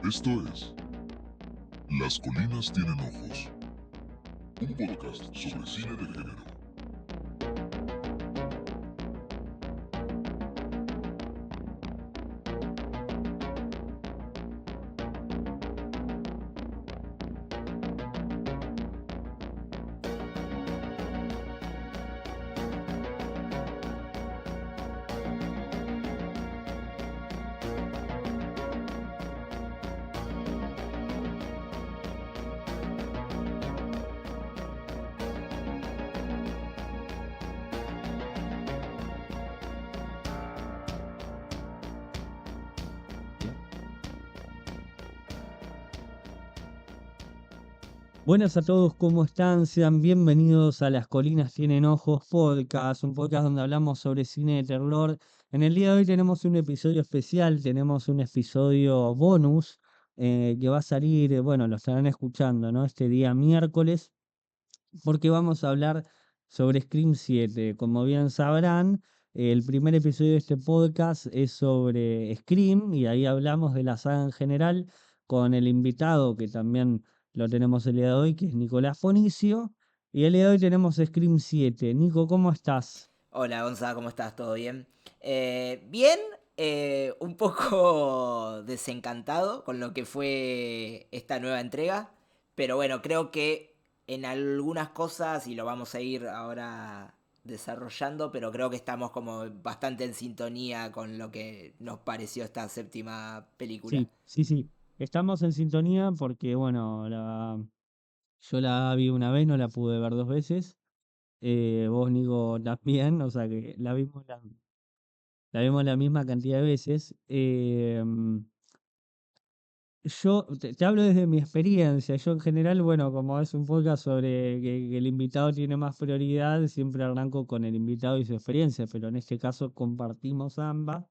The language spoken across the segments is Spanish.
Esto es Las colinas tienen ojos, un podcast sobre cine de género. Buenas a todos, ¿cómo están? Sean bienvenidos a Las Colinas Tienen Ojos Podcast, un podcast donde hablamos sobre cine de terror. En el día de hoy tenemos un episodio especial, tenemos un episodio bonus que va a salir, bueno, lo estarán escuchando, ¿no? Este día miércoles, porque vamos a hablar sobre Scream 7. Como bien sabrán, el primer episodio de este podcast es sobre Scream y ahí hablamos de la saga en general con el invitado que también lo tenemos el día de hoy, que es Nicolás Fonicio. Y el día de hoy tenemos Scream 7. Nico, ¿cómo estás? Hola Gonza, ¿cómo estás? ¿Todo bien? Bien, un poco desencantado con lo que fue esta nueva entrega, pero bueno, creo que en algunas cosas, y lo vamos a ir ahora desarrollando, pero creo que estamos como bastante en sintonía con lo que nos pareció esta séptima película. Sí. Estamos en sintonía porque, bueno, yo la vi una vez, no la pude ver dos veces. Vos, Nico, también, o sea que la vimos la misma cantidad de veces. Yo te hablo desde mi experiencia. Yo en general, bueno, como es un podcast sobre que el invitado tiene más prioridad, siempre arranco con el invitado y su experiencia, pero en este caso compartimos ambas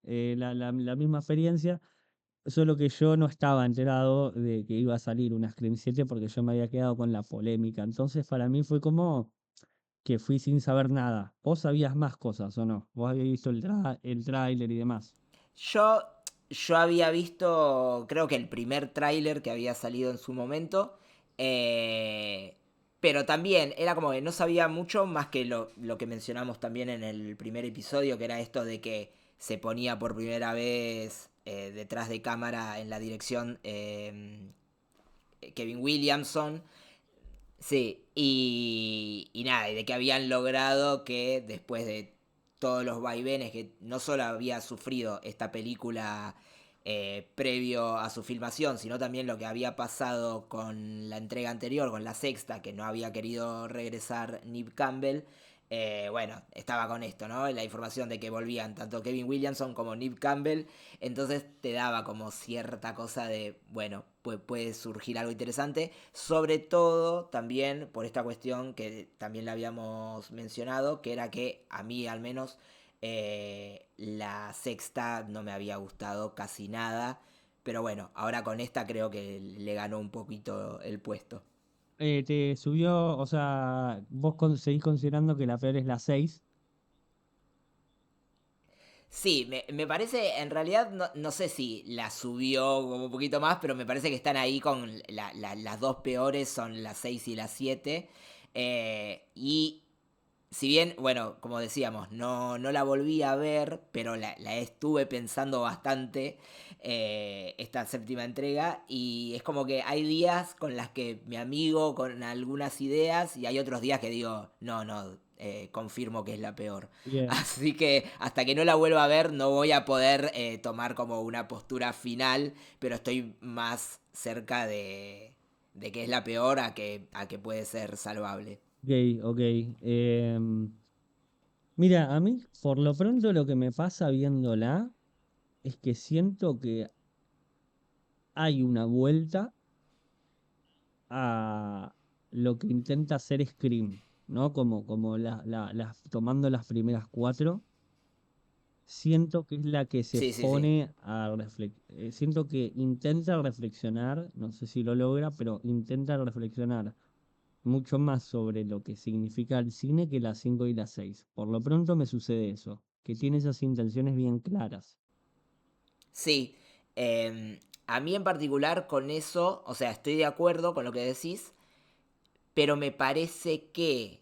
la misma experiencia, solo que yo no estaba enterado de que iba a salir una Scream 7 porque yo me había quedado con la polémica. Entonces para mí fue como que fui sin saber nada. ¿Vos sabías más cosas o no? ¿Vos habías visto el tráiler y demás? Yo, yo había visto, creo que el primer tráiler que había salido en su momento, eh, pero también era como que no sabía mucho más que lo que mencionamos también en el primer episodio, que era esto de que se ponía por primera vez detrás de cámara en la dirección Kevin Williamson. Sí, y nada, y de que habían logrado que después de todos los vaivenes que no solo había sufrido esta película previo a su filmación, sino también lo que había pasado con la entrega anterior, con la sexta, que no había querido regresar Neve Campbell. Bueno, estaba con esto, ¿no? La información de que volvían tanto Kevin Williamson como Neve Campbell. Entonces te daba como cierta cosa de, bueno, puede surgir algo interesante. Sobre todo también por esta cuestión que también la habíamos mencionado, que era que a mí al menos la sexta no me había gustado casi nada. Pero bueno, ahora con esta creo que le ganó un poquito el puesto. Te subió, o sea, seguís considerando que la peor es la 6. Sí, me parece, en realidad no sé si la subió como un poquito más, pero me parece que están ahí con las dos peores, son las 6 y las 7. Y si bien, bueno, como decíamos, no la volví a ver, pero la estuve pensando bastante esta séptima entrega. Y es como que hay días con las que me amigo con algunas ideas y hay otros días que digo, no, confirmo que es la peor. Bien. Así que hasta que no la vuelva a ver no voy a poder tomar como una postura final, pero estoy más cerca de que es la peor a que puede ser salvable. Ok. Mira, a mí por lo pronto lo que me pasa viéndola es que siento que hay una vuelta a lo que intenta hacer Scream, ¿no? Como tomando las primeras cuatro. Siento que es la que se Sí, sí, sí. pone a siento que intenta reflexionar, no sé si lo logra, pero intenta reflexionar mucho más sobre lo que significa el cine que las 5 y las 6. Por lo pronto me sucede eso, que tiene esas intenciones bien claras. Sí, a mí en particular con eso, o sea, estoy de acuerdo con lo que decís, pero me parece que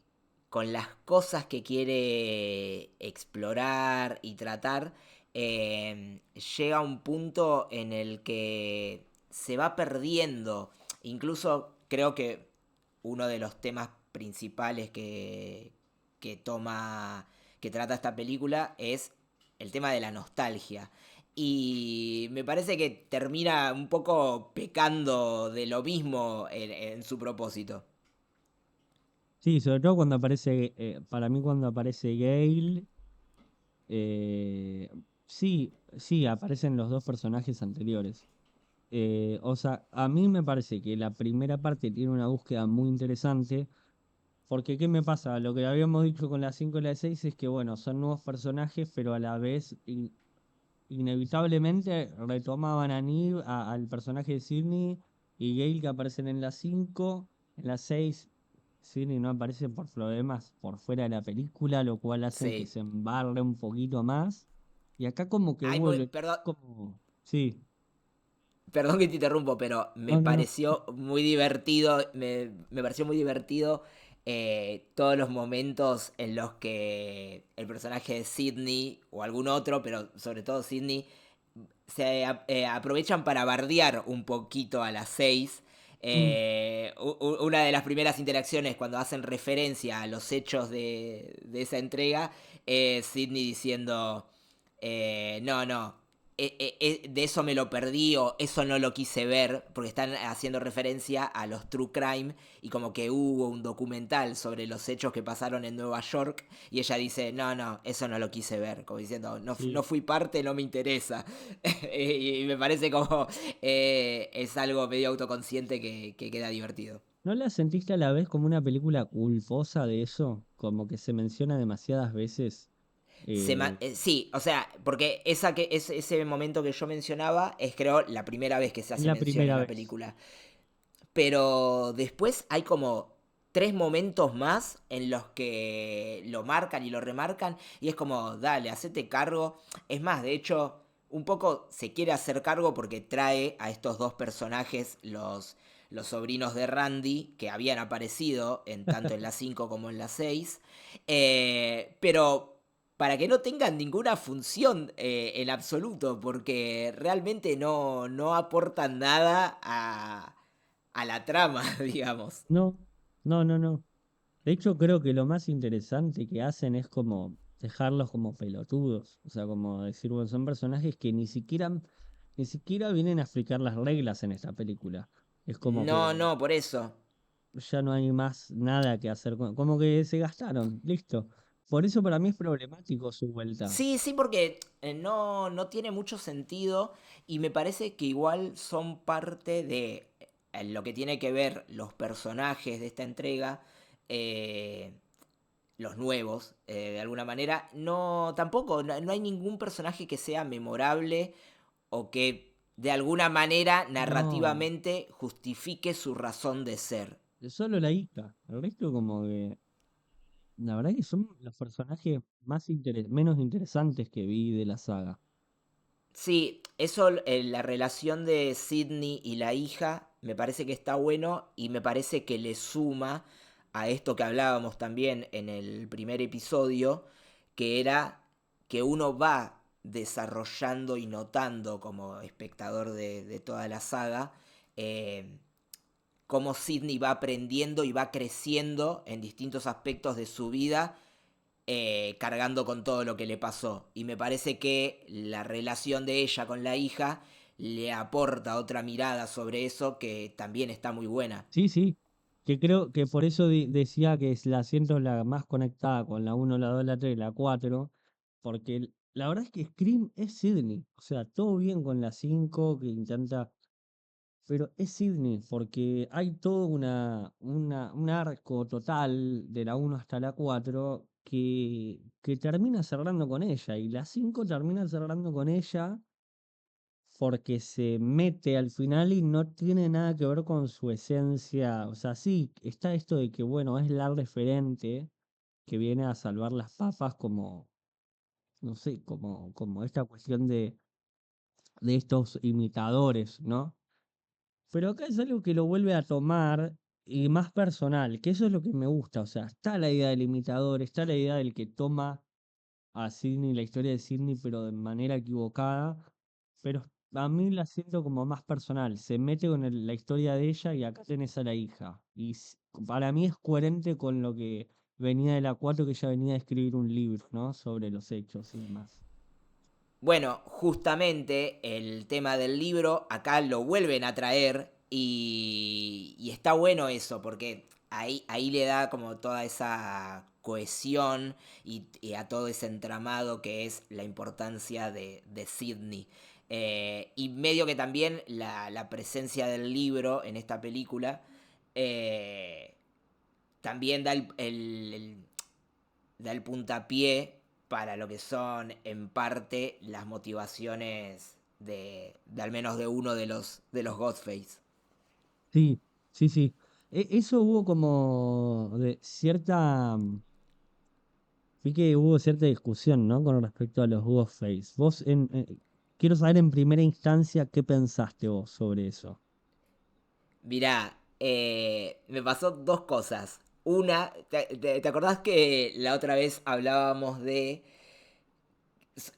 con las cosas que quiere explorar y tratar, llega un punto en el que se va perdiendo. Incluso creo que uno de los temas principales que toma, que trata esta película es el tema de la nostalgia. Y me parece que termina un poco pecando de lo mismo en su propósito. Sí, sobre todo cuando aparece, para mí cuando aparece Gale, eh, sí, sí, aparecen los dos personajes anteriores. O sea, a mí me parece que la primera parte tiene una búsqueda muy interesante, porque ¿qué me pasa? Lo que habíamos dicho con las 5 y las 6 es que, bueno, son nuevos personajes, pero a la vez inevitablemente retomaban a Neve, al personaje de Sidney y Gale que aparecen en las 5, en las 6 Sidney no aparece por problemas por fuera de la película, lo cual hacen que Sí. se embarre un poquito más. Y acá como que Ay, vuelve, perdón, como, sí, perdón que te interrumpo, pero me no, no, no. pareció muy divertido, me pareció muy divertido todos los momentos en los que el personaje de Sidney o algún otro, pero sobre todo Sidney, aprovechan para bardear un poquito a las 6. Mm, Una de las primeras interacciones cuando hacen referencia a los hechos de esa entrega es Sidney diciendo, no, no, de eso me lo perdí o eso no lo quise ver, porque están haciendo referencia a los True Crime y como que hubo un documental sobre los hechos que pasaron en Nueva York y ella dice, no, no, eso no lo quise ver, como diciendo, no, no sí. fui parte, no me interesa. Y me parece como es algo medio autoconsciente que queda divertido. ¿No la sentiste a la vez como una película culposa de eso? Como que se menciona demasiadas veces. Eh, Sí, o sea, porque ese momento que yo mencionaba es creo la primera vez que se es hace la mención en primera la vez. película. Pero después hay como tres momentos más en los que lo marcan y lo remarcan y es como, dale, hacete cargo. Es más, de hecho, un poco se quiere hacer cargo porque trae a estos dos personajes, los sobrinos de Randy, que habían aparecido tanto en la 5 como en la 6, pero para que no tengan ninguna función en absoluto, porque realmente no aportan nada a la trama, digamos. No, no, no, no. De hecho, creo que lo más interesante que hacen es como dejarlos como pelotudos. O sea, como decir, bueno, son personajes que ni siquiera vienen a explicar las reglas en esta película. Es como No, que no, por eso. ya no hay más nada que hacer como que se gastaron, listo. Por eso para mí es problemático su vuelta. Sí, sí, porque no tiene mucho sentido y me parece que igual son parte de lo que tiene que ver los personajes de esta entrega, eh, los nuevos, de alguna manera. No, tampoco, no hay ningún personaje que sea memorable o que de alguna manera No, narrativamente justifique su razón de ser. es solo la hija. El resto como que, la verdad que son los personajes menos interesantes que vi de la saga. Sí, eso, la relación de Sidney y la hija, me parece que está bueno y me parece que le suma a esto que hablábamos también en el primer episodio, que era que uno va desarrollando y notando como espectador de toda la saga, eh, cómo Sidney va aprendiendo y va creciendo en distintos aspectos de su vida cargando con todo lo que le pasó. Y me parece que la relación de ella con la hija le aporta otra mirada sobre eso que también está muy buena. Sí, sí, que creo que por eso decía que la siento la más conectada con la uno, la 2, la 3, la 4, porque la verdad es que Scream es Sidney. O sea, todo bien con la 5 que intenta. Pero es Sydney, porque hay todo un arco total de la uno hasta la 4 que termina cerrando con ella. Y la 5 termina cerrando con ella porque se mete al final y no tiene nada que ver con su esencia. O sea, sí, está esto de que, bueno, es la referente que viene a salvar las papas como, no sé, como esta cuestión de estos imitadores, ¿no? Pero acá es algo que lo vuelve a tomar y más personal, que eso es lo que me gusta. O sea, está la idea del imitador, está la idea del que toma a Sidney, la historia de Sidney, pero de manera equivocada. Pero a mí la siento como más personal. Se mete con la historia de ella y acá tenés a la hija. Y para mí es coherente con lo que venía de la 4 que ella venía a escribir un libro, ¿no? Sobre los hechos y demás. Bueno, justamente el tema del libro acá lo vuelven a traer y está bueno eso, porque ahí le da como toda esa cohesión y a todo ese entramado que es la importancia de Sidney. Y medio que también la presencia del libro en esta película eh, también da da el puntapié para lo que son en parte las motivaciones de al menos de uno de los Godface. Sí, sí, sí. Eso hubo como de cierta. Vi que hubo cierta discusión, ¿no? Con respecto a los Ghostface. Quiero saber en primera instancia qué pensaste vos sobre eso. Mirá, me pasó dos cosas. Una, ¿te acordás que la otra vez hablábamos de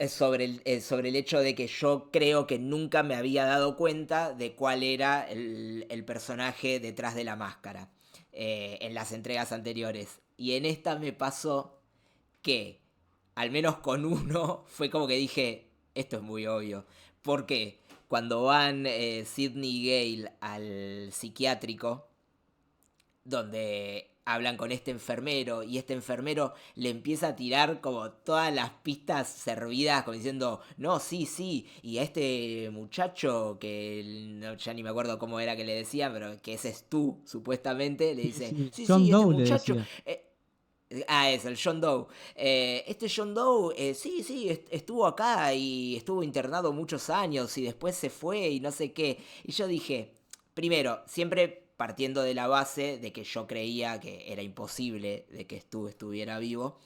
sobre el hecho de que yo creo que nunca me había dado cuenta de cuál era el personaje detrás de la máscara en las entregas anteriores? Y en esta me pasó que, al menos con uno, fue como que dije, esto es muy obvio. Porque cuando van Sidney y Gale al psiquiátrico, donde hablan con este enfermero y este enfermero le empieza a tirar como todas las pistas servidas, como diciendo, no, sí, sí, y a este muchacho que ya ni me acuerdo cómo era que le decía, pero que ese es tú, supuestamente, le Sí, dice, sí, sí, John sí, este Doe le muchacho... decía. Es el John Doe. Este John Doe, sí, sí, estuvo acá y estuvo internado muchos años y después se fue y no sé qué. Y yo dije, primero, siempre partiendo de la base de que yo creía que era imposible de que Stu estuviera vivo,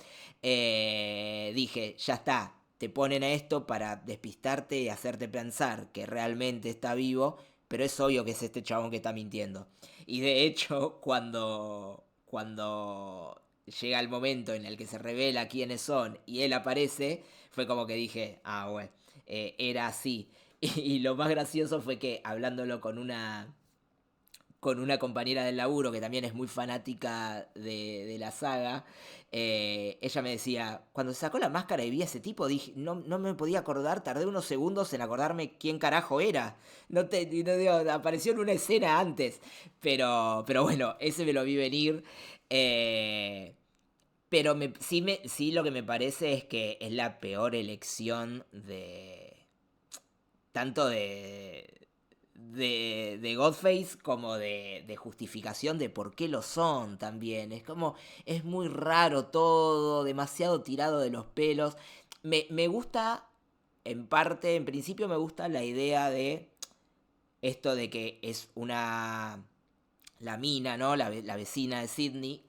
dije, ya está, te ponen a esto para despistarte y hacerte pensar que realmente está vivo, pero es obvio que es este chabón que está mintiendo. Y de hecho, cuando llega el momento en el que se revela quiénes son y él aparece, fue como que dije, ah, bueno, era así. Y lo más gracioso fue que hablándolo con una compañera del laburo que también es muy fanática de la saga, ella me decía, cuando se sacó la máscara y vi a ese tipo, dije, no, no me podía acordar, tardé unos segundos en acordarme quién carajo era. No digo, apareció en una escena antes, pero bueno, ese me lo vi venir. Pero sí lo que me parece es que es la peor elección tanto de Godface como de justificación de por qué lo son también. Es como, es muy raro todo, demasiado tirado de los pelos. Me gusta, en parte, en principio me gusta la idea de esto de que es la mina, ¿no? La vecina de Sidney.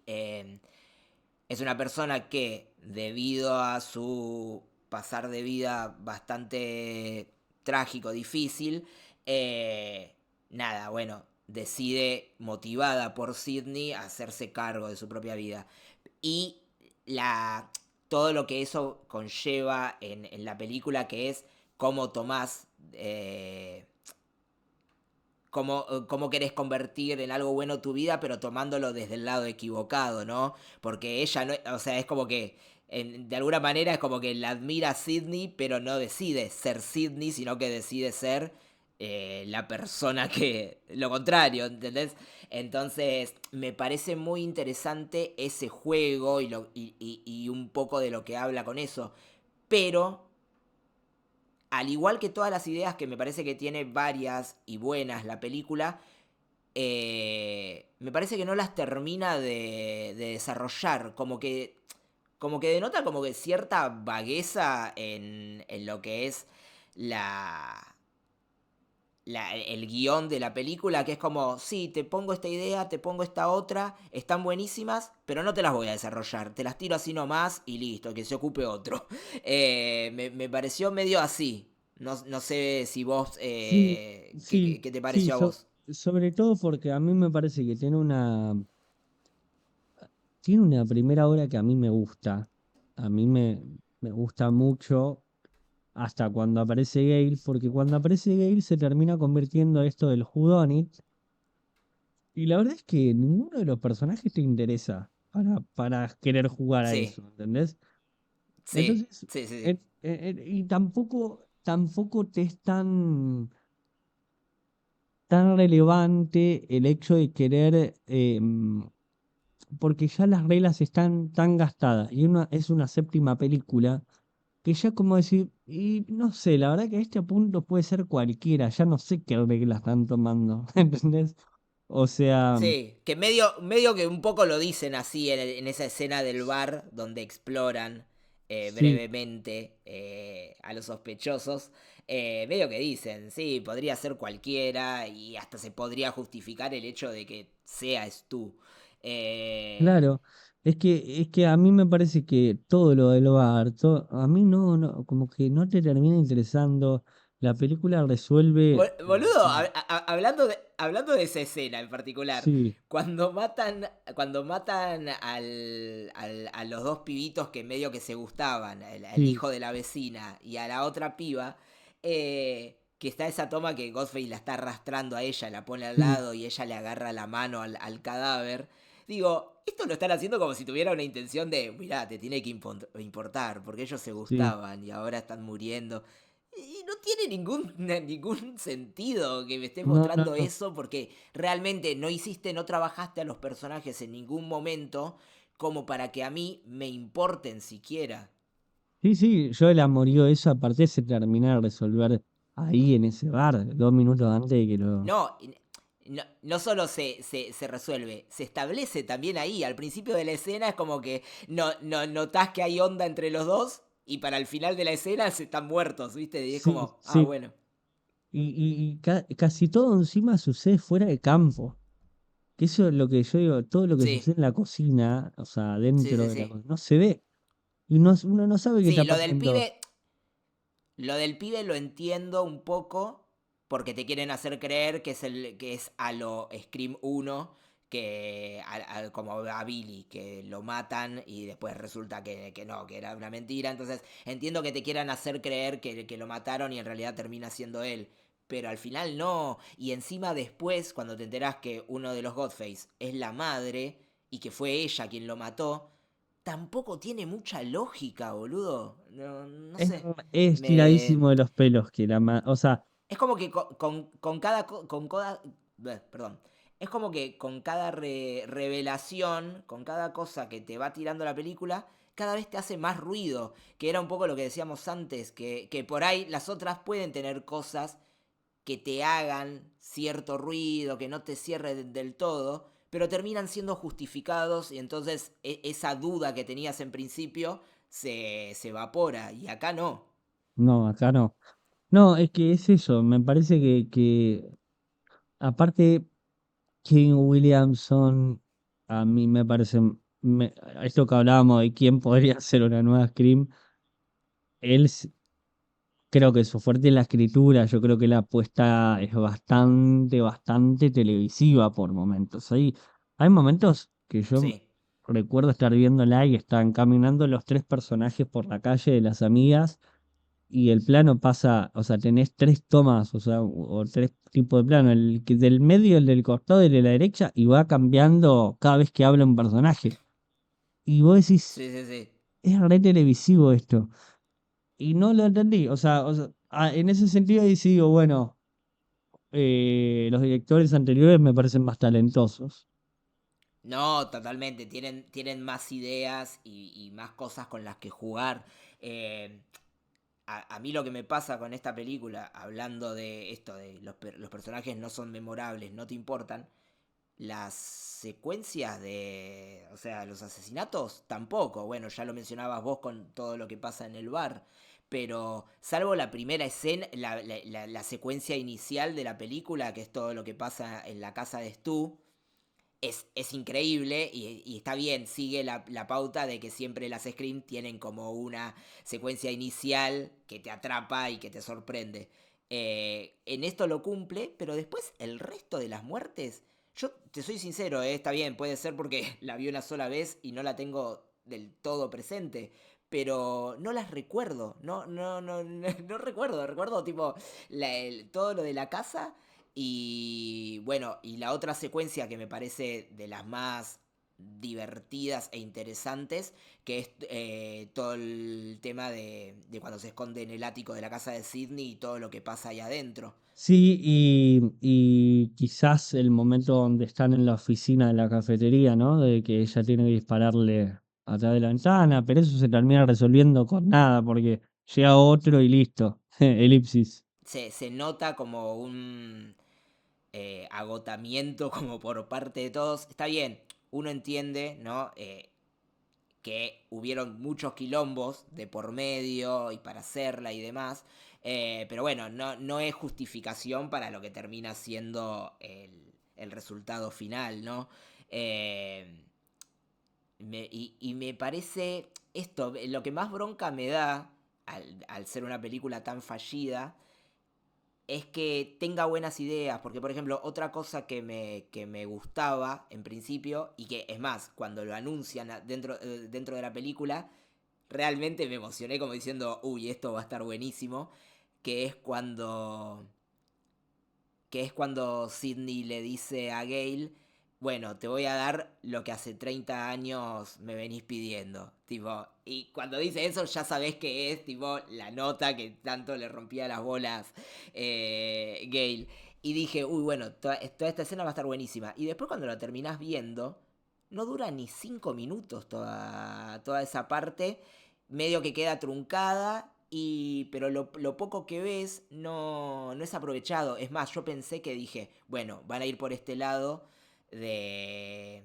Es una persona que, debido a su pasar de vida bastante trágico, difícil, nada, bueno, decide, motivada por Sidney, hacerse cargo de su propia vida. Y la, todo lo que eso conlleva en la película, que es cómo Tomás cómo querés convertir en algo bueno tu vida, pero tomándolo desde el lado equivocado, ¿no? Porque ella no, o sea, es como que, de alguna manera es como que la admira a Sidney, pero no decide ser Sidney, sino que decide ser la persona que, lo contrario, ¿entendés? Entonces, me parece muy interesante ese juego y un poco de lo que habla con eso. Pero al igual que todas las ideas que me parece que tiene varias y buenas la película, me parece que no las termina de desarrollar. Como que denota como que cierta vagueza en lo que es la, el guión de la película, que es como, sí, te pongo esta idea, te pongo esta otra, están buenísimas, pero no te las voy a desarrollar, te las tiro así nomás y listo, que se ocupe otro. Me pareció medio así. No sé si vos, Sí, sí, ¿qué te sí, pareció a vos? sobre todo porque a mí me parece que tiene una primera hora que a mí me gusta. A mí me gusta mucho hasta cuando aparece Gale, porque cuando aparece Gale se termina convirtiendo esto del whodunit, y la verdad es que ninguno de los personajes te interesa para querer jugar a Sí, eso, ¿entendés? sí, Entonces, sí, sí, sí. y tampoco te es tan relevante el hecho de querer, porque ya las reglas están tan gastadas, y es una séptima película que ya como decir, y no sé, la verdad que a este punto puede ser cualquiera, ya no sé qué reglas están tomando, ¿entendés? O sea, Sí, que medio que un poco lo dicen así en esa escena del bar donde exploran sí, brevemente a los sospechosos. Medio que dicen, sí, podría ser cualquiera y hasta se podría justificar el hecho de que seas tú. Eh, claro, es que a mí me parece que todo lo del bar, a mí no, como que no te termina interesando, la película resuelve, Boludo, sí, hablando de esa escena en particular, sí, cuando matan a los dos pibitos que medio que se gustaban, al sí, hijo de la vecina y a la otra piba, que está esa toma que Ghostface la está arrastrando a ella, la pone al sí, lado y ella le agarra la mano al cadáver. Digo, esto lo están haciendo como si tuviera una intención de, mirá, te tiene que importar, porque ellos se sí, gustaban y ahora están muriendo. Y no tiene ningún sentido que me estés no, no, mostrando no. eso porque realmente no trabajaste a los personajes en ningún momento como para que a mí me importen siquiera. Sí, sí, yo el amorío eso aparte se termina de resolver ahí en ese bar, 2 minutos antes de que lo... No, no solo se resuelve, se establece también ahí. Al principio de la escena es como que notás que hay onda entre los dos y para el final de la escena se están muertos, ¿viste? Y es Sí, como, ah, sí, bueno. y casi todo encima sucede fuera de campo. Que eso es lo que yo digo, todo lo que Sí, sucede en la cocina, o sea, sí, dentro sí, de la sí. cocina, no se ve. Y uno no sabe qué está Sí, lo del pasando. pibe, Lo del pibe lo entiendo un poco porque te quieren hacer creer que es a lo Scream 1 que como a Billy, que lo matan y después resulta que no, que era una mentira. Entonces entiendo que te quieran hacer creer que lo mataron y en realidad termina siendo él. Pero al final no. Y encima después, cuando te enterás que uno de los Godface es la madre y que fue ella quien lo mató, tampoco tiene mucha lógica, boludo. No Es, sé. es Me... tiradísimo de los pelos o sea, Es como que con cada... Perdón. Es como que con cada revelación, con cada cosa que te va tirando la película, cada vez te hace más ruido. Que era un poco lo que decíamos antes, que por ahí las otras pueden tener cosas que te hagan cierto ruido, que no te cierre del todo, pero terminan siendo justificados y entonces esa duda que tenías en principio se evapora y acá no. no, acá no. No, es que es eso, me parece que aparte King Williamson, a mí me parece, esto que hablábamos de quién podría ser una nueva Scream, él creo que su fuerte es la escritura, yo creo que la apuesta es bastante televisiva por momentos. Hay momentos que yo Sí, recuerdo estar viéndola y están caminando los tres personajes por la calle de las amigas y el plano pasa, o sea, tenés tres tomas, o sea, o tres tipos de plano, el que del medio, el del costado y el de la derecha, y va cambiando cada vez que habla un personaje. Y vos decís, sí, sí, sí. es re televisivo esto. Y no lo entendí, en ese sentido ahí sí digo, bueno, los directores anteriores me parecen más talentosos. No, totalmente. Tienen más ideas y más cosas con las que jugar. Eh, a mí lo que me pasa con esta película, hablando de esto, de los personajes no son memorables, no te importan, las secuencias o sea, los asesinatos tampoco. Bueno, ya lo mencionabas vos con todo lo que pasa en el bar. pero salvo la primera escena, la secuencia inicial de la película, que es todo lo que pasa en la casa de Stu, es increíble y está bien, sigue la pauta de que siempre las Scream tienen como una secuencia inicial que te atrapa y que te sorprende. En esto lo cumple, pero después el resto de las muertes, yo te soy sincero, está bien, puede ser porque la vi una sola vez y no la tengo del todo presente, pero no las recuerdo, no recuerdo, recuerdo tipo todo lo de la casa y bueno, y la otra secuencia que me parece de las más divertidas e interesantes, que es todo el tema de cuando se esconde en el ático de la casa de Sidney y todo lo que pasa ahí adentro. Sí, y quizás el momento donde están en la oficina de la cafetería, ¿no? De que ella tiene que dispararle a través de la ventana, pero eso se termina resolviendo con nada, porque llega otro y listo. Elipsis. Se nota como un agotamiento como por parte de todos. Está bien, uno entiende, ¿no? Que hubieron muchos quilombos de por medio y para hacerla y demás. Pero bueno, no es justificación para lo que termina siendo el resultado final, ¿no? Eh, y me parece esto, lo que más bronca me da al ser una película tan fallida es que tenga buenas ideas, porque por ejemplo, otra cosa que me gustaba en principio, y que es más, cuando lo anuncian dentro de la película, realmente me emocioné como diciendo, uy, esto va a estar buenísimo, que es cuando que es cuando Sidney le dice a Gale, bueno, te voy a dar lo que hace 30 años me venís pidiendo. Tipo, y cuando dice eso ya sabés que es tipo la nota que tanto le rompía las bolas Gale. Y dije, uy, bueno, toda esta escena va a estar buenísima. Y después cuando la terminás viendo, no dura ni 5 minutos toda esa parte. Medio que queda truncada pero lo poco que ves no es aprovechado. Es más, yo pensé que dije, bueno, van a ir por este lado de,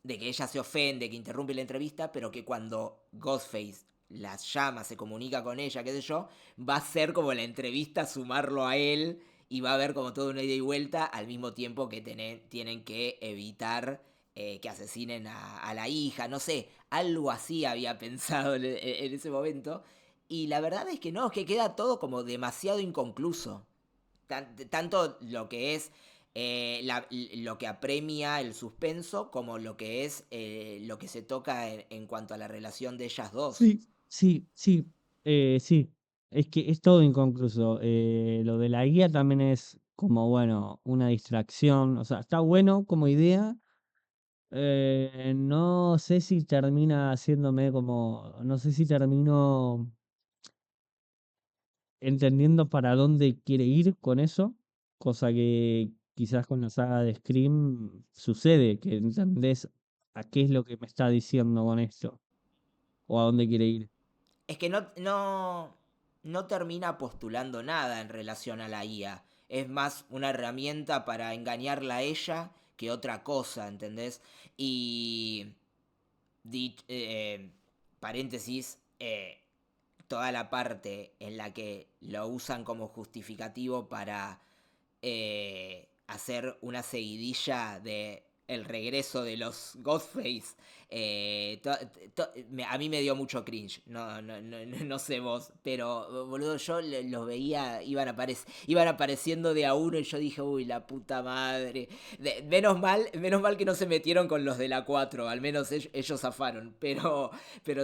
de que ella se ofende, que interrumpe la entrevista, pero que cuando Ghostface las llama, se comunica con ella, qué sé yo, va a ser como la entrevista, sumarlo a él y va a haber como toda una ida y vuelta al mismo tiempo que tienen que evitar que asesinen a la hija, no sé, algo así había pensado en ese momento. Y la verdad es que no, es que queda todo como demasiado inconcluso. Tanto lo que es lo que apremia el suspenso como lo que es lo que se toca en cuanto a la relación de ellas dos. Sí, sí, sí, sí. Es que es todo inconcluso. Lo de la guía también es como, bueno, una distracción. O sea, está bueno como idea. No sé si termina haciéndome como, no sé si termino entendiendo para dónde quiere ir con eso, cosa que quizás con la saga de Scream sucede, que entendés a qué es lo que me está diciendo con esto, o a dónde quiere ir. Es que no termina postulando nada en relación a la IA. Es más una herramienta para engañarla a ella que otra cosa, ¿entendés? Y paréntesis, toda la parte en la que lo usan como justificativo para hacer una seguidilla de el regreso de los Ghostface. A mí me dio mucho cringe, no sé vos, pero boludo, yo los veía, iban apareciendo de a uno y yo dije, uy, la puta madre. Menos mal que no se metieron con los de la 4 al menos ellos zafaron, pero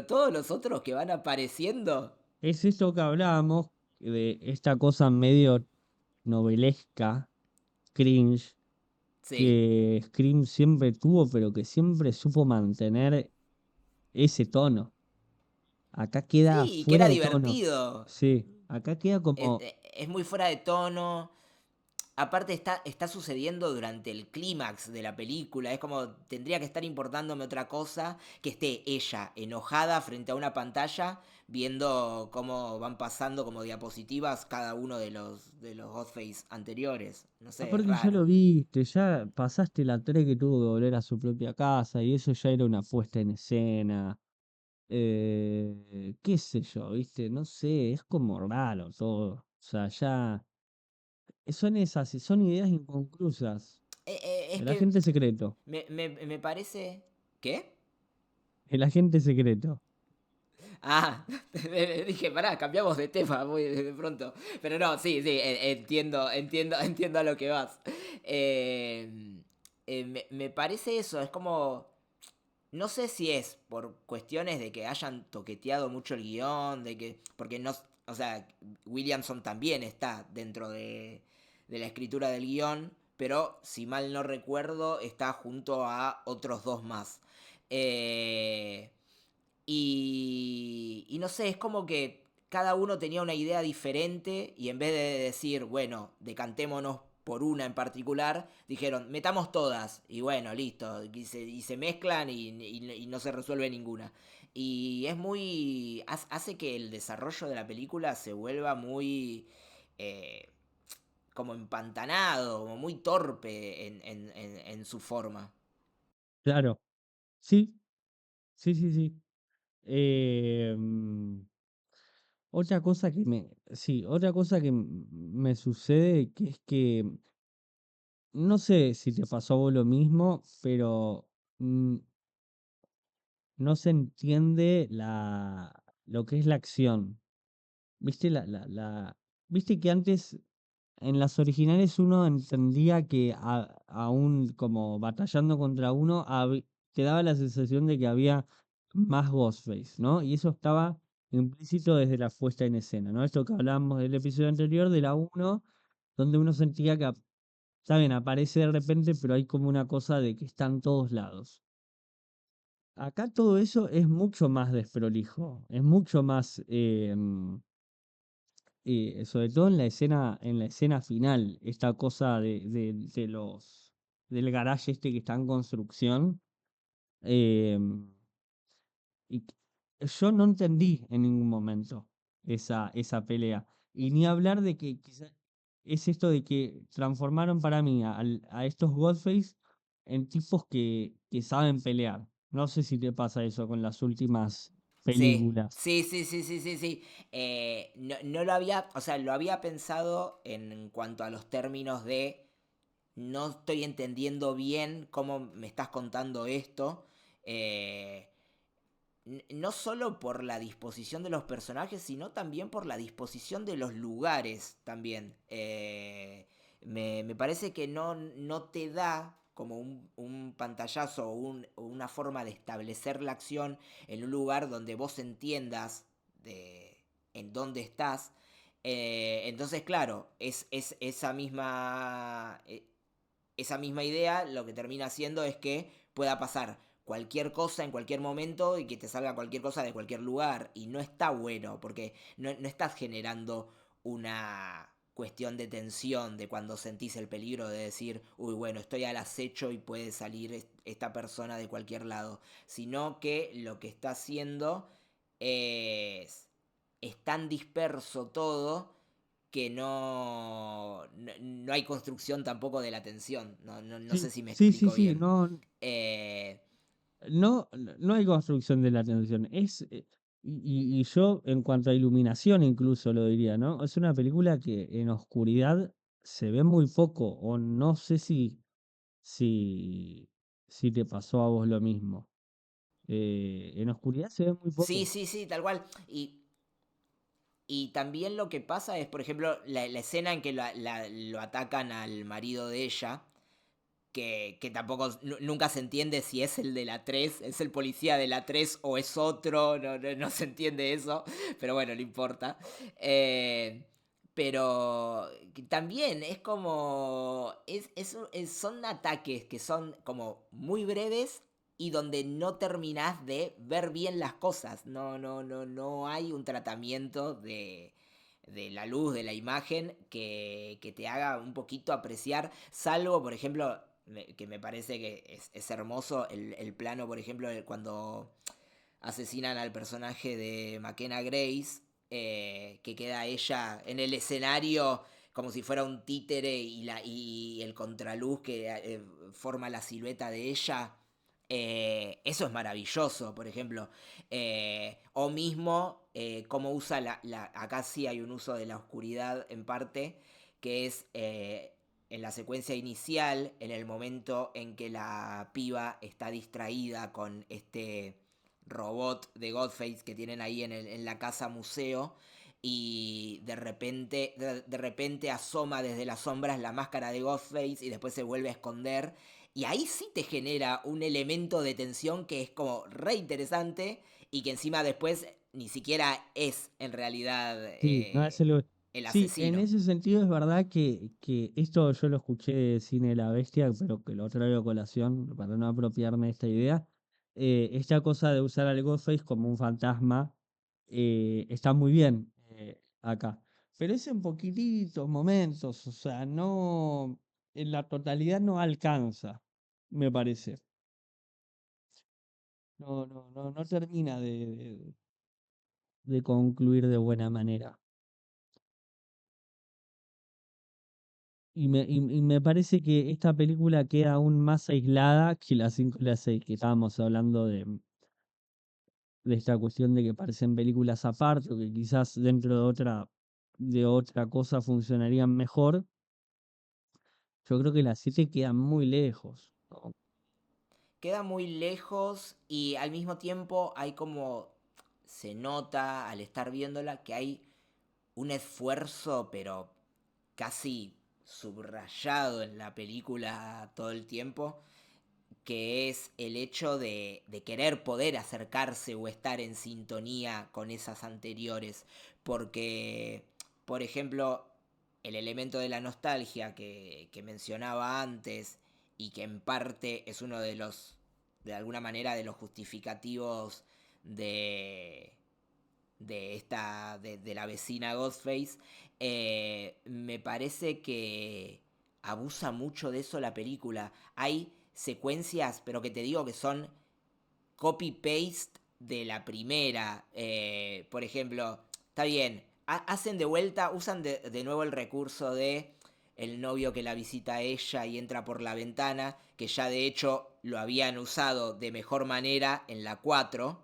todos los otros que van apareciendo, Es esto que hablábamos de esta cosa medio novelesca, cringe, sí. que Scream siempre tuvo, pero que siempre supo mantener ese tono. Acá queda Sí, que fuera era de tono. divertido. Sí, acá queda como, Es muy fuera de tono. Aparte está sucediendo durante el clímax de la película. Es como tendría que estar importándome otra cosa que esté ella enojada frente a una pantalla viendo cómo van pasando como diapositivas cada uno de los Ghostface anteriores. No sé, es aparte ya raro. lo viste, ya pasaste la 3 que tuvo que volver a su propia casa y eso ya era una puesta en escena. qué sé yo, ¿viste? No sé, es como raro todo. O sea, ya son ideas inconclusas. Es El que agente secreto, me parece... ¿Qué? el agente secreto. Ah, dije, pará, cambiamos de tema muy de pronto. Pero no, sí, sí, entiendo a lo que vas. Me parece eso, es como... No sé si es por cuestiones de que hayan toqueteado mucho el guión, de que... Porque no... O sea, Williamson también está dentro de la escritura del guión, pero si mal no recuerdo, está junto a otros dos más. Eh, y no sé, es como que cada uno tenía una idea diferente y en vez de decir, bueno, decantémonos por una en particular, dijeron, metamos todas. Y bueno, listo. Y se mezclan y no se resuelve ninguna. Y es muy... hace que el desarrollo de la película se vuelva muy... eh, como empantanado, como muy torpe en su forma. Claro, sí, sí, sí, sí. Em, otra cosa que me sucede, que es que no sé si te pasó a vos lo mismo, pero mm, no se entiende lo que es la acción. ¿Viste viste que antes en las originales uno entendía que aún como batallando contra uno, te daba la sensación de que había más Ghostface, ¿no? Y eso estaba implícito desde la puesta en escena, ¿no? Esto que hablábamos del episodio anterior, de la uno, donde uno sentía que, está bien, aparece de repente, pero hay como una cosa de que está en todos lados. Acá todo eso es mucho más desprolijo, es mucho más, sobre todo en la escena final, esta cosa del garaje este que está en construcción, em, y yo no entendí en ningún momento esa pelea. Y ni hablar de que quizá es esto de que transformaron para mí a estos Godface en tipos que saben pelear. No sé si te pasa eso con las últimas Sí, películas. sí, sí, sí, sí, sí, sí. No lo había, o sea, lo había pensado en cuanto a los términos de no estoy entendiendo bien cómo me estás contando esto. eh, no solo por la disposición de los personajes, sino también por la disposición de los lugares también. Me parece que no te da como un pantallazo o una forma de establecer la acción en un lugar donde vos entiendas en dónde estás. Entonces, claro, es esa misma idea lo que termina haciendo es que pueda pasar cualquier cosa en cualquier momento y que te salga cualquier cosa de cualquier lugar. Y no está bueno, porque no estás generando una cuestión de tensión de cuando sentís el peligro de decir, uy, bueno, estoy al acecho y puede salir esta persona de cualquier lado. Sino que lo que está haciendo es tan disperso todo que no hay construcción tampoco de la tensión. No sé Sí, si me sí, sí, explico sí, bien. no, Eh, no hay construcción de la atención. Y yo, en cuanto a iluminación, incluso lo diría, ¿no? Es una película que en oscuridad se ve muy poco, o no sé si, si te pasó a vos lo mismo. En oscuridad se ve muy sí, poco. sí, sí, tal cual. Y también lo que pasa es, por ejemplo, la escena en que lo atacan al marido de ella, que tampoco nunca se entiende si es el de la 3 es el policía de la 3 o es otro, no se entiende eso, pero bueno, no importa. Pero también es como, son ataques que son como muy breves y donde no terminás de ver bien las cosas. No hay un tratamiento de la luz, de la imagen, que te haga un poquito apreciar, salvo, por ejemplo, que me parece que es hermoso el plano, por ejemplo, cuando asesinan al personaje de McKenna Grace, que queda ella en el escenario como si fuera un títere y el contraluz que forma la silueta de ella. Eso es maravilloso, por ejemplo. O mismo, cómo usa acá sí hay un uso de la oscuridad en parte, que es en la secuencia inicial, en el momento en que la piba está distraída con este robot de Godface que tienen ahí en la casa museo. Y de repente asoma desde las sombras la máscara de Ghostface y después se vuelve a esconder. Y ahí sí te genera un elemento de tensión que es como re interesante y que encima después ni siquiera es en realidad Sí, no es el Sí, en asesino. ese sentido es verdad que esto yo lo escuché de Cine de la Bestia, pero que lo traigo a colación para no apropiarme de esta idea. Esta cosa de usar al Ghostface como un fantasma está muy bien acá. Pero es en poquititos momentos, o sea, no, en la totalidad no alcanza, me parece. No termina de concluir de buena manera. Y me parece que esta película queda aún más aislada que las 5 y las 6 que estábamos hablando de esta cuestión de que parecen películas aparte o que quizás dentro de otra cosa funcionarían mejor. Yo creo que las 7 quedan muy lejos, ¿no? Queda muy lejos y al mismo tiempo hay como... Se nota al estar viéndola que hay un esfuerzo, pero casi subrayado en la película todo el tiempo, que es el hecho de querer poder acercarse o estar en sintonía con esas anteriores. Porque, por ejemplo, el elemento de la nostalgia que mencionaba antes y que en parte es uno de los, de alguna manera, de los justificativos de, de la vecina Ghostface, me parece que abusa mucho de eso la película. Hay secuencias, pero que te digo que son copy-paste de la primera. Por ejemplo, está bien, hacen de vuelta, usan de nuevo el recurso de el novio que la visita a ella y entra por la ventana, que ya de hecho lo habían usado de mejor manera en la 4.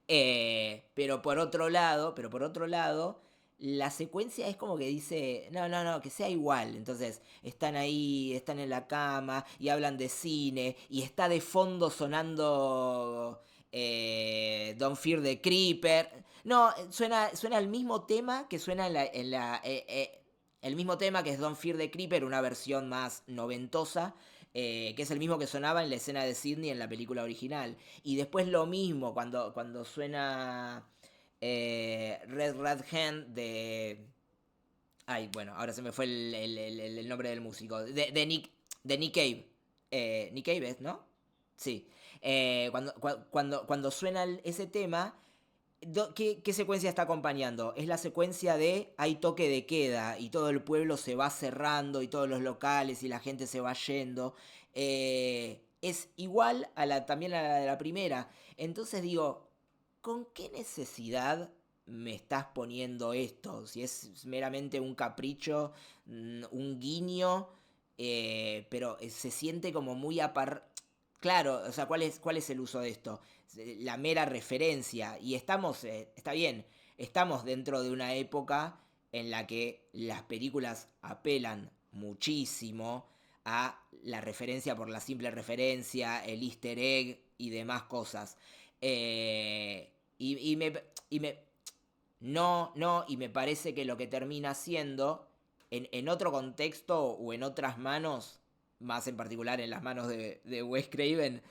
Pero por otro lado, la secuencia es como que dice, no, no, no, que sea igual. Entonces, están ahí, están en la cama y hablan de cine y está de fondo sonando Don't Fear the Creeper. No, suena el mismo tema que suena el mismo tema que es Don't Fear the Creeper, una versión más noventosa, que es el mismo que sonaba en la escena de Sydney en la película original. Y después lo mismo cuando suena Red Red Hand de... Ay, bueno, ahora se me fue el nombre del músico. De Nick Cave. Nick Cave es, ¿no? Sí. Cuando suena ese tema, ¿qué secuencia está acompañando? Es la secuencia de hay toque de queda y todo el pueblo se va cerrando y todos los locales y la gente se va yendo. Es igual también a la de la primera. Entonces digo, ¿con qué necesidad me estás poniendo esto? Si es meramente un capricho, un guiño, pero se siente como muy Claro, o sea, cuál es el uso de esto? La mera referencia. Y estamos, está bien, estamos dentro de una época en la que las películas apelan muchísimo a la referencia por la simple referencia, el easter egg y demás cosas. Y me... No, no, y me parece que lo que termina siendo, en otro contexto o en otras manos, más en particular en las manos de Wes Craven,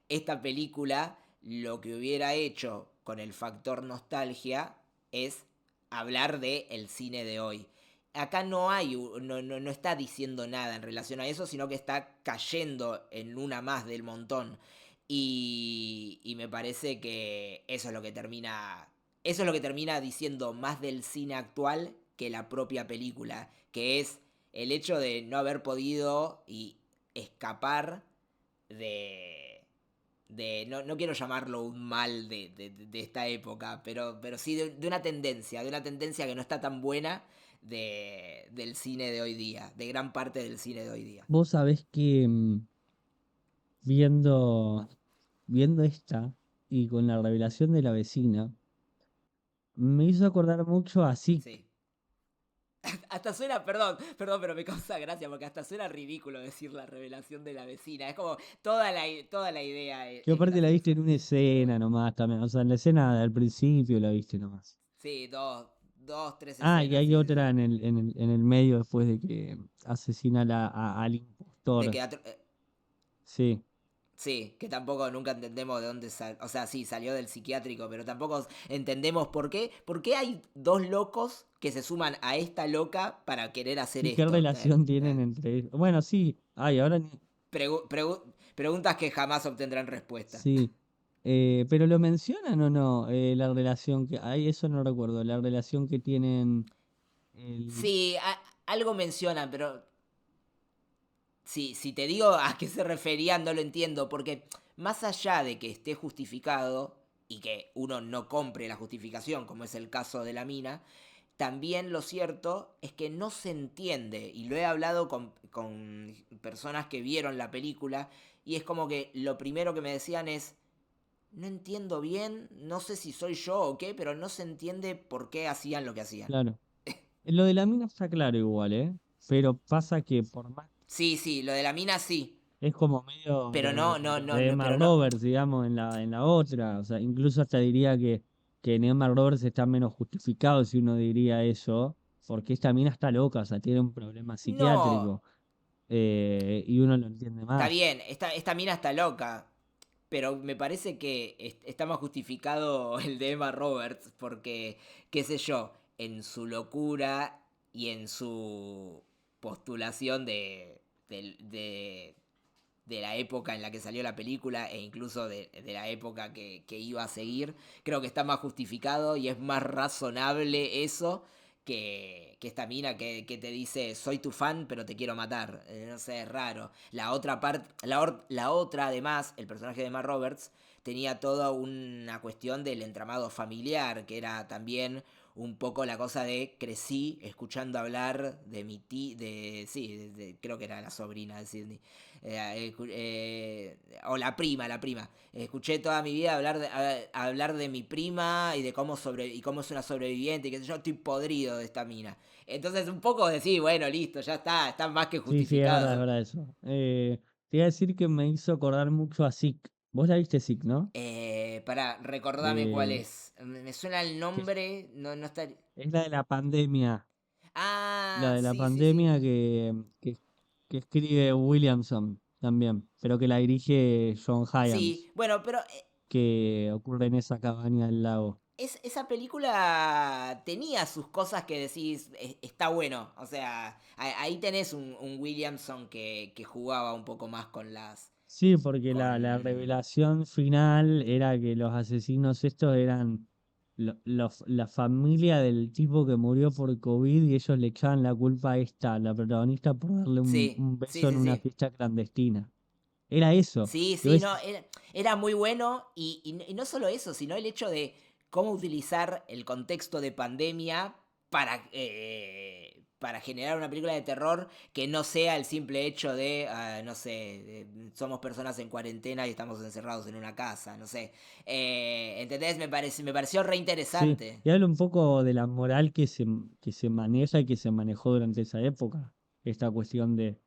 esta película lo que hubiera hecho con el factor nostalgia es hablar de el cine de hoy. Acá no hay, no está diciendo nada en relación a eso, sino que está cayendo en una más del montón. Y me parece que eso es lo que termina diciendo más del cine actual que la propia película, que es el hecho de no haber podido escapar de, no quiero llamarlo un mal de esta época, pero sí de una tendencia que no está tan buena del cine de hoy día, de gran parte del cine de hoy día. Vos sabés que viendo, viendo esta y con la revelación de la vecina, me hizo acordar mucho a Sick. Sí. Hasta suena, perdón, pero me causa gracia porque hasta suena ridículo decir la revelación de la vecina. Es como toda la idea Que es aparte la viste en graciosa. una Pero escena bueno, nomás también. O sea, en la escena del principio la viste nomás. sí, dos, tres Ah, y escenas, hay sí, sí, otra sí. en el medio después de que asesina al De impostor. que Sí, sí, que tampoco nunca entendemos de dónde salió. O sea, sí, salió del psiquiátrico, pero tampoco entendemos por qué. ¿Por qué hay dos locos que se suman a esta loca para querer hacer sí, ¿qué esto? relación tienen entre ellos? Bueno, sí, ay, ahora Preguntas que jamás obtendrán respuesta. sí. Pero lo mencionan o no, la relación que, ay, eso no recuerdo, la relación que tienen el, Sí, algo mencionan, pero sí, si te digo a qué se referían, no lo entiendo, porque más allá de que esté justificado y que uno no compre la justificación, como es el caso de la mina, también lo cierto es que no se entiende, y lo he hablado con personas que vieron la película, y es como que lo primero que me decían es, no entiendo bien, no sé si soy yo o qué, pero no se entiende por qué hacían lo que hacían. claro. Lo de la mina está claro igual, ¿eh? Pero pasa que por más, Sí, sí, lo de la mina sí, es como medio pero no, no, lo no, de no, Emma pero no. Roberts, digamos, en la otra, o sea, incluso hasta diría que en Emma Roberts está menos justificado si uno diría eso, porque esta mina está loca, o sea, tiene un problema No, psiquiátrico, y uno lo entiende está más. bien, esta mina está loca, pero me parece que está más justificado el de Emma Roberts porque, qué sé yo, en su locura y en su postulación de la época en la que salió la película e incluso de la época que iba a seguir, creo que está más justificado y es más razonable eso que esta mina que te dice soy tu fan pero te quiero matar. No sé, es raro. La otra parte, la otra además, el personaje de Emma Roberts, tenía toda una cuestión del entramado familiar, que era también un poco la cosa de crecí escuchando hablar de mi tía, sí, creo que era la sobrina de Sidney, o la prima. Escuché toda mi vida hablar de mi prima y de y cómo es una sobreviviente y que yo estoy podrido de esta mina. Entonces un poco decir, bueno, listo, ya está más que Sí, sí, es justificado. verdad eso. Te iba a decir que me hizo acordar mucho a Sick. Vos la viste Sick, ¿no? Recordame cuál De, es. Me suena el que nombre, no, no está... es la de la pandemia. La Ah, de la sí, sí, sí. pandemia que escribe Williamson también, pero que la dirige John Hyams, Sí, bueno, pero que ocurre en esa cabaña del lago. esa película tenía sus cosas que decís, está bueno. O sea, ahí tenés un Williamson que jugaba un poco más con las... Sí, porque la con... revelación final era que los asesinos estos eran la familia del tipo que murió por COVID y ellos le echaban la culpa a esta, la protagonista, por darle un, Sí, un sí, beso en sí, una sí. fiesta clandestina. Era eso. Sí, Que vos sí, no, decís, era muy bueno y no solo eso, sino el hecho de cómo utilizar el contexto de pandemia para generar una película de terror que no sea el simple hecho de, no sé, somos personas en cuarentena y estamos encerrados en una casa, no sé. ¿Entendés? Me pareció re sí, interesante. y habla un poco de la moral que se maneja y que se manejó durante esa época. Esta cuestión del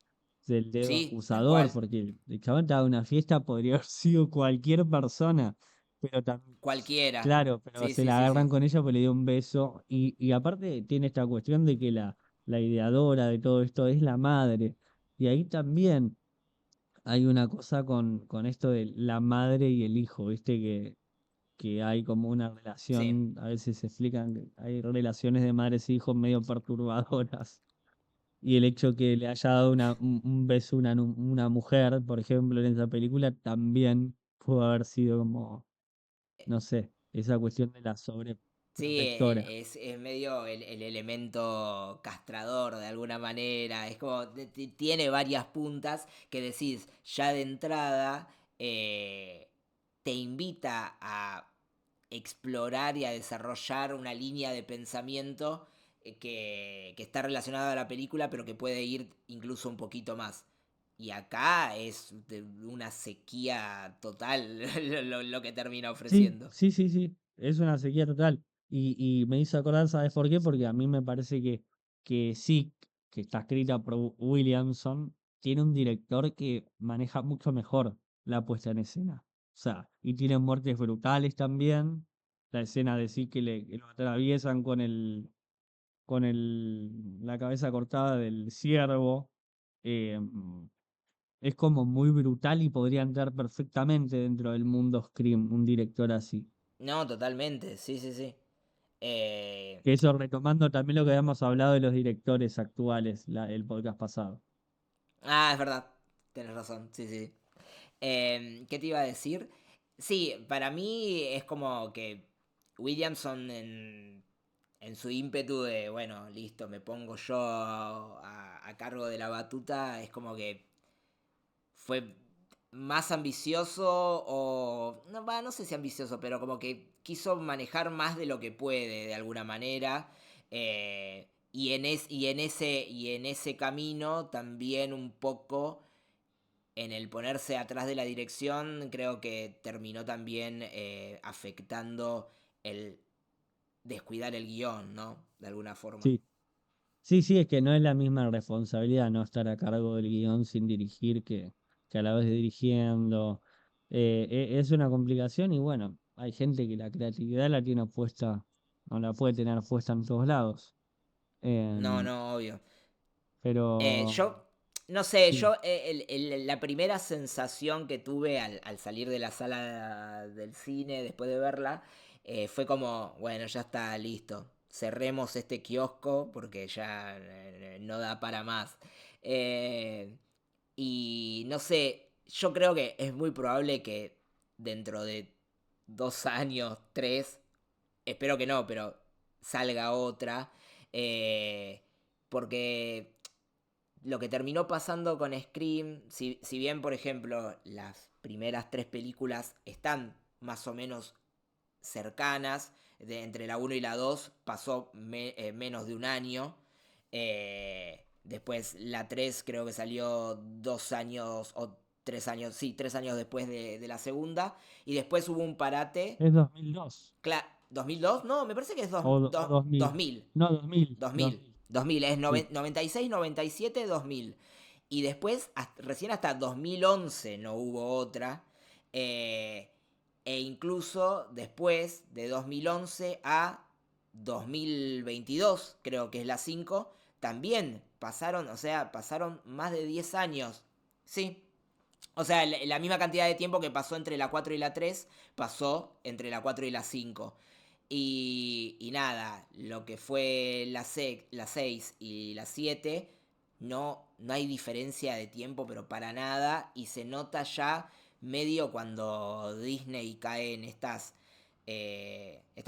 dedo Sí, tal acusador, cual. porque el chabón estaba en una fiesta, podría haber sido cualquier persona, pero también, Cualquiera. claro, pero Sí, se sí, la sí, agarran sí. con ella porque le dio un beso. Y aparte tiene esta cuestión de que la ideadora de todo esto es la madre. Y ahí también hay una cosa con esto de la madre y el hijo, ¿viste? Que hay como una Sí. relación, a veces se explican que hay relaciones de madres e hijos medio perturbadoras. Y el hecho que le haya dado un beso a una mujer, por ejemplo, en esa película, también pudo haber sido como, no sé, esa cuestión de la Sí, sobreprotectora. es medio el elemento castrador de alguna manera. Es como, tiene varias puntas que decís, ya de entrada, eh, te invita a explorar y a desarrollar una línea de pensamiento que está relacionada a la película, pero que puede ir incluso un poquito más. Y acá es de una sequía total lo que termina Sí, ofreciendo. sí, sí, sí, es una sequía total. Y me hizo acordar, ¿sabes por qué? Porque a mí me parece que sí, que está escrita por Williamson, tiene un director que maneja mucho mejor la puesta en escena. O sea, y tiene muertes brutales también. La escena de sí que lo atraviesan la cabeza cortada del ciervo. eh, es como muy brutal y podría entrar perfectamente dentro del mundo Scream, un director así. No, totalmente, sí, sí, sí. Eh, Que eso retomando también lo que habíamos hablado de los directores actuales, el podcast pasado. es verdad, tienes razón, sí, sí. ¿Qué te iba a decir? Sí, para mí es como que Williamson en su ímpetu de, bueno, listo, me pongo yo a cargo de la batuta, es como que fue más ambicioso o... No, no sé si ambicioso, pero como que quiso manejar más de lo que puede de alguna manera. Y en ese camino también un poco en el ponerse atrás de la dirección, creo que terminó también afectando el descuidar el guión, ¿no? De alguna forma. Sí, sí, sí, es que no es la misma responsabilidad no estar a cargo del guión sin dirigir que a la vez dirigiendo. Es una complicación y bueno, hay gente que la creatividad la tiene puesta, no la puede tener puesta en todos lados. No, Em, no, obvio. pero Yo, no sé, sí, yo la primera sensación que tuve al salir de la sala del cine después de verla fue como, bueno, ya está listo. Cerremos este kiosco porque ya no da para más. Eh, y no sé, yo creo que es muy probable que dentro de 2 años, tres, espero que no, pero salga otra. eh, Porque lo que terminó pasando con Scream, si bien por ejemplo las primeras tres películas están más o menos cercanas, entre la uno y la 2 pasó menos de un año. Después la 3 creo que salió 2 años o 3 años, sí, 3 años después de la segunda. Y después hubo un parate. es 2002 ¿2002? No, me parece que es o 2000. 2000. No, 2000, 2000. 2000. 2000, es Sí, 96, 97, 2000. Y después, recién hasta 2011 no hubo otra. Eh, E incluso después de 2011 a 2022, creo que es la 5, también pasaron, o sea, pasaron más de 10 años. Sí. O sea, la misma cantidad de tiempo que pasó entre la 4 y la 3 pasó entre la 4 y la 5. Y nada, lo que fue la 6 y la 7, no hay diferencia de tiempo, pero para nada. Y se nota ya medio cuando Disney cae en estas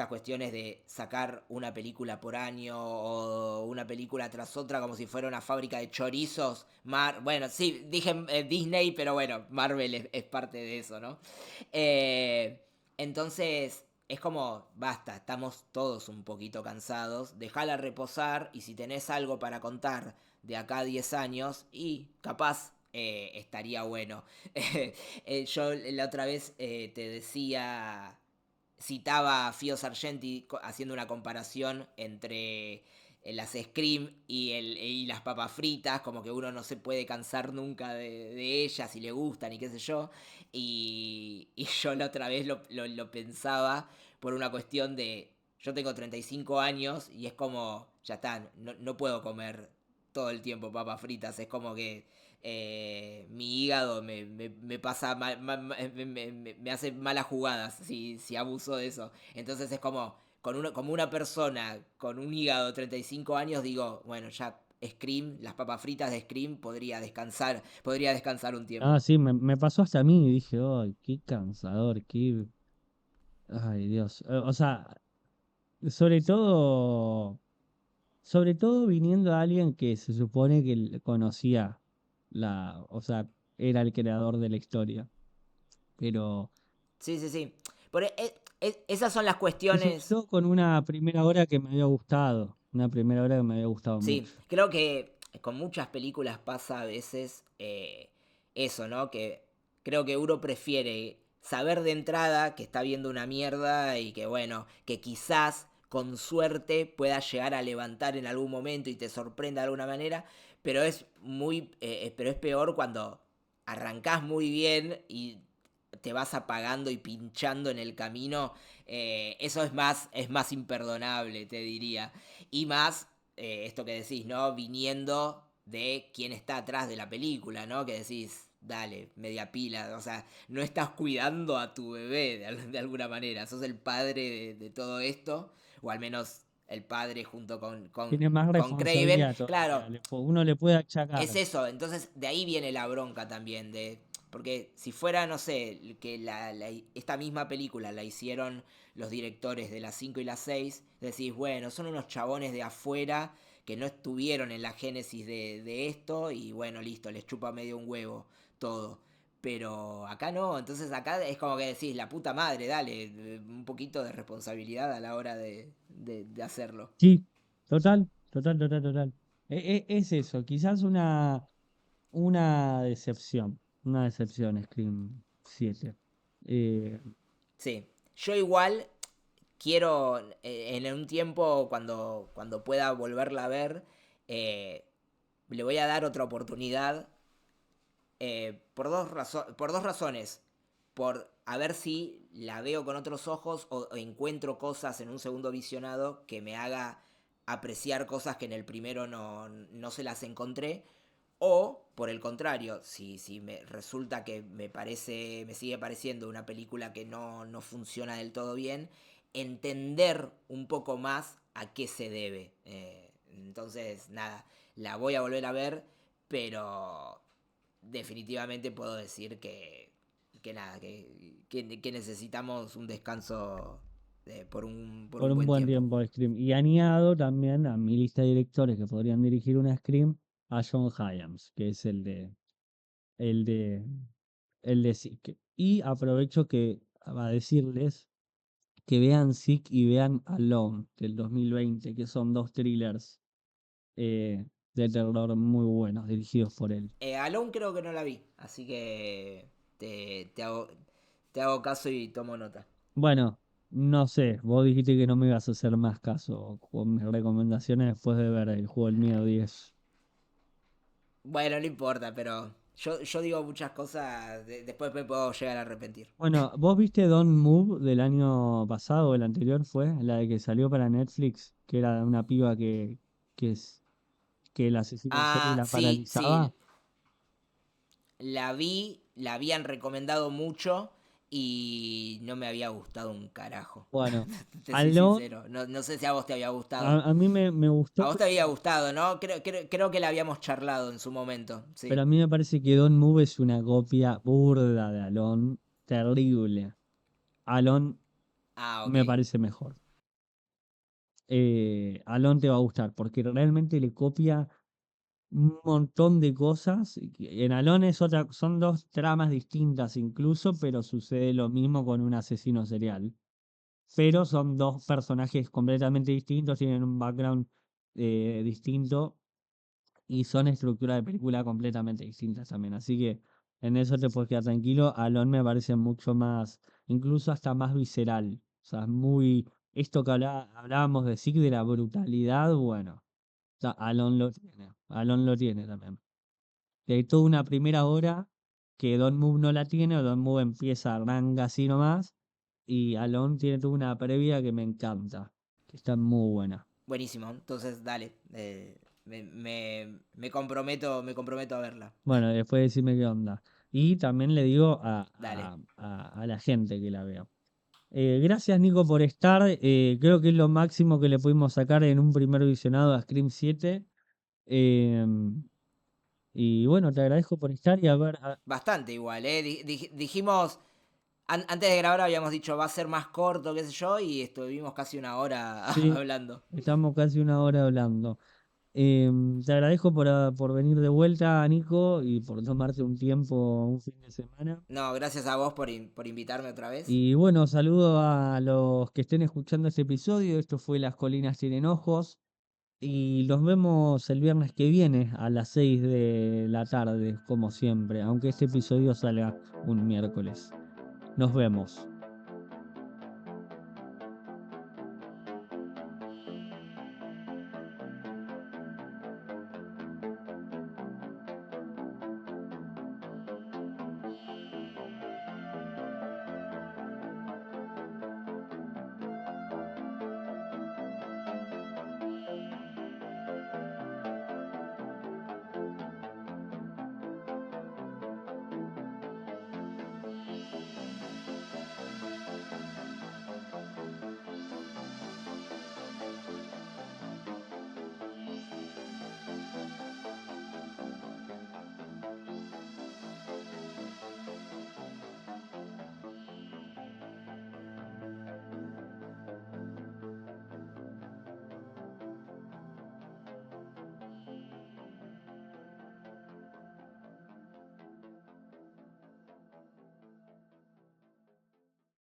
cuestiones de sacar una película por año o una película tras otra como si fuera una fábrica de chorizos. Bueno, sí, dije Disney, pero bueno, Marvel es parte de eso, ¿no? Entonces, es como, basta, estamos todos un poquito cansados, dejala reposar y si tenés algo para contar de acá a 10 años, y capaz estaría bueno. Yo la otra vez te decía, citaba a Fio Sargenti haciendo una comparación entre las Scream y las papas fritas, como que uno no se puede cansar nunca de ellas y le gustan y qué sé yo. Y yo la otra vez lo pensaba por una cuestión de, yo tengo 35 años y es como, ya está, no puedo comer todo el tiempo papas fritas, es como que mi hígado me pasa me hace malas jugadas si abuso de eso. Entonces es como una persona con un hígado de 35 años, digo, bueno, ya Scream, las papas fritas de Scream podría descansar un ah, tiempo. sí, me pasó hasta a mí y dije, ay, qué cansador, qué... Ay, Dios. O sea, sobre todo, sobre todo viniendo a alguien que se supone que conocía o sea, era el creador de la historia. Pero, Sí, sí, sí. Esas son las y sobre cuestiones. todo con una primera hora que me había gustado, una primera hora que me había gustado mucho. Sí, creo que con muchas películas pasa a veces. eso, ¿no? Que creo que uno prefiere saber de entrada que está viendo una mierda y que bueno, que quizás con suerte pueda llegar a levantar en algún momento y te sorprenda de alguna manera, pero pero es peor cuando arrancás muy bien y te vas apagando y pinchando en el camino. Eso es más imperdonable, te diría. Y más, esto que decís, ¿no? Viniendo de quién está atrás de la película, ¿no? Que decís, dale, media pila, o sea, no estás cuidando a tu bebé de alguna manera, sos el padre de todo esto, o al menos el padre junto Tiene más con Craven, responsabilidad claro, todavía. Uno le puede es achacar. eso, entonces de ahí viene la bronca también, porque si fuera, no sé, que esta misma película la hicieron los directores de las 5 y las 6, decís, bueno, son unos chabones de afuera que no estuvieron en la génesis de esto y bueno, listo, les chupa medio un huevo todo. Pero acá no, entonces acá es como que decís, la puta madre, dale, un poquito de responsabilidad a la hora de hacerlo. Sí, total, total, total, total. Es eso, quizás una decepción, Scream 7. Eh, Sí, yo igual quiero en un tiempo cuando pueda volverla a ver, eh, le voy a dar otra oportunidad por dos razones. Por a ver si la veo con otros ojos o encuentro cosas en un segundo visionado que me haga apreciar cosas que en el primero no se las encontré. O, por el contrario, si me resulta que me sigue pareciendo una película que no funciona del todo bien, entender un poco más a qué se debe. Entonces, nada, la voy a volver a ver, pero definitivamente puedo decir que nada, que necesitamos un descanso por por un un buen buen tiempo. tiempo de Scream. Y añado también a mi lista de directores que podrían dirigir una Scream a John Hyams, que es el de, el de Sick. Y aprovecho que a decirles que vean Sick y vean Alone del 2020, que son dos thrillers eh, de terror muy buenos, dirigidos por él. Alone creo que no la vi, así que te hago caso y tomo nota. Bueno, no sé, vos dijiste que no me ibas a hacer más caso con mis recomendaciones después de ver el juego del miedo 10. Bueno, no importa, pero yo digo muchas cosas, después me puedo llegar a arrepentir. Bueno, ¿vos viste Don't Move del año pasado o el anterior fue? La de que salió para Netflix, que era de una piba que es que el asesino en serie Ah, la sí, paralizaba. sí, la habían recomendado mucho y no me había gustado un carajo. Bueno, Te soy Alone, sincero, no sé si a vos te había gustado. a mí me A gustó, vos te había gustado, ¿no? Creo que la habíamos charlado en su momento, pero sí. a mí me parece que Don't Move es una copia burda de Alone, terrible. Alone Ah, ok. me parece mejor. Alone te va a gustar porque realmente le copia un montón de cosas. En Alone son dos tramas distintas incluso, pero sucede lo mismo con un asesino serial. Pero son dos personajes completamente distintos, tienen un background distinto y son estructuras de película completamente distintas también. Así que en eso te puedes quedar tranquilo. Alone me parece mucho más, incluso hasta más visceral. O sea, es muy, esto que hablábamos de sí, de la brutalidad, bueno, o sea, Alone lo tiene. Alone lo tiene también. Hay toda una primera hora que Don't Move no la tiene, o Don't Move empieza, arranca así nomás, y Alone tiene toda una previa que me encanta, que está muy buena. Buenísimo. Entonces, dale. Me comprometo a verla. Bueno, después decime qué onda. Y también le digo Dale. a la gente que la vea. Gracias, Nico, por estar. Creo que es lo máximo que le pudimos sacar en un primer visionado a Scream 7. Em, y bueno, te agradezco por estar y a ver. Bastante igual, ¿eh? Dijimos, antes de grabar habíamos dicho va a ser más corto, qué sé yo, y estuvimos casi una hora Sí, hablando. estamos casi una hora hablando. Te agradezco por venir de vuelta, Nico, y por tomarte un tiempo, un fin de semana. No, gracias a vos por invitarme otra vez. Y bueno, saludo a los que estén escuchando este episodio. Esto fue Las Colinas Tienen Ojos. Y nos vemos el viernes que viene a las 6 de la tarde, como siempre, aunque este episodio salga un miércoles. Nos vemos.